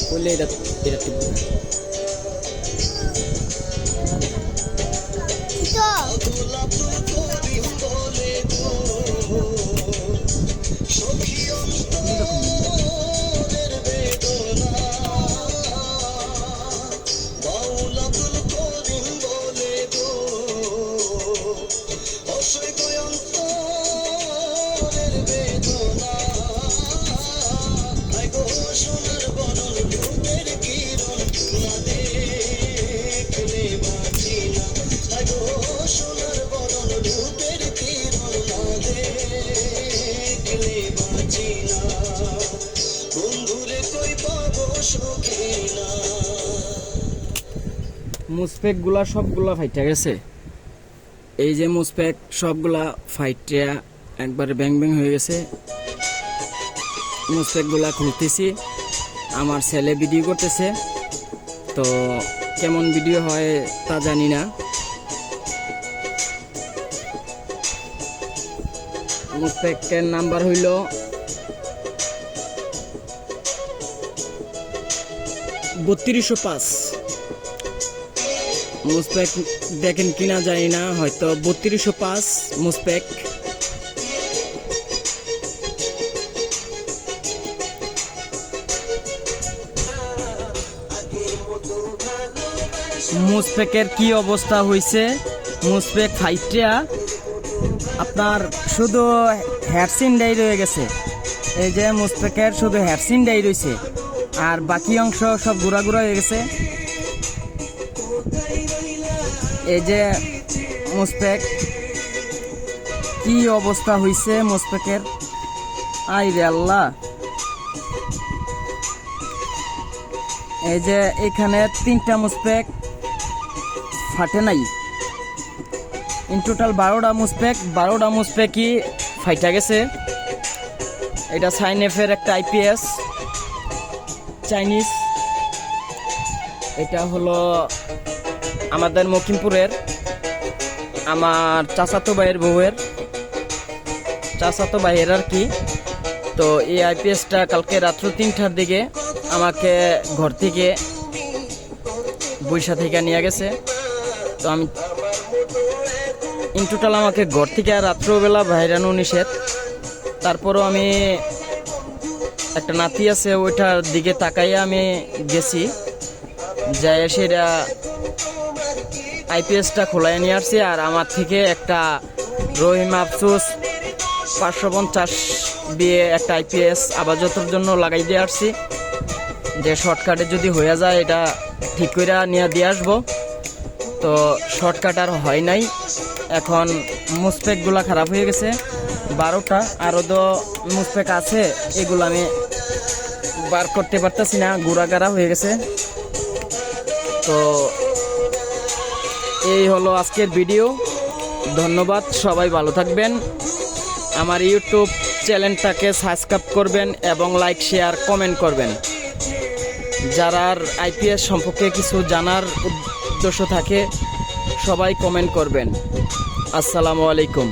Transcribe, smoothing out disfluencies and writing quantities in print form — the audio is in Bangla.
করলে এটা টিপবে না। মুসপেক গুলা সবগুলা ফাইটা গেছে। এই যে মুসপেক সবগুলা ফাইটা একবারে ব্যাং ব্যাং হয়ে গেছে। মুসপেক গুলা খুলতেছি, আমার ছেলে ভিডিও করতেছে, তো কেমন ভিডিও হয় তা জানি না। মুসপেকের নাম্বার হইল 3205। মুসপেক দেখেন কিনা জানি না, হয়তো 3205 মুসপেক। মুসপেকের কি অবস্থা হয়েছে, মুসপেক ফাইটটা আপনার শুধু হেডসিনটাই রয়ে গেছে। এই যে মুসপেকের শুধু হেডসিনটাই রয়েছে, আর বাকি অংশ সব গুঁড়া গুঁড়া হয়ে গেছে। এই যে মুসপেক কি অবস্থা হয়েছে মুসপেকের, আই রে আল্লাহ। এই যে এখানে 3টা মুসপেক ফাটে নাই, ইন টোটাল 12টা মুসপেক, 12টা মুসপেকই ফাইটা গেছে। এটা সাইনেফের একটা আইপিএস চাইনিজ। এটা হলো আমাদের মকিমপুরের আমার চাচাতো ভাইয়ের বউয়ের চাচাতো ভাইয়ের আর কি। তো এই আইপিএসটা কালকে রাত্র 3টার দিকে আমাকে ঘর থেকে বৈশা থেকে নিয়ে গেছে। তো আমি ইন টোটাল আমাকে ঘর থেকে রাত্রবেলা বাইরানো নিষেধ। তারপরও আমি একটা নাতি আছে, ওইটার দিকে তাকাইয়া আমি গেছি, যাই সেটা আইপিএসটা খোলাই নিয়ে আসছি। আর আমার থেকে একটা রহিম আফসোস 550 দিয়ে একটা আইপিএস আবাজতের জন্য লাগাই দিয়ে আসছি, যে শর্টকাটে যদি হয়ে যায় এটা ঠিক করে নিয়ে দিয়ে আসবো। তো শর্টকাট আর হয় নাই। এখন মুসপেকগুলা খারাপ হয়ে গেছে 12টা, আরও তো মুসপেক আছে, এগুলো আমি বার করতে পারতেছি না, গুঁড়াগাড়া হয়ে গেছে। তো এই হলো আজকের ভিডিও। ধন্যবাদ, সবাই ভালো থাকবেন। আমার ইউটিউব চ্যানেলটাকে সাবস্ক্রাইব করবেন এবং লাইক শেয়ার কমেন্ট করবেন। যারা আইপিএস সম্পর্কে কিছু জানার উদ্দেশ্য থাকে সবাই কমেন্ট করবেন। আসসালামু আলাইকুম।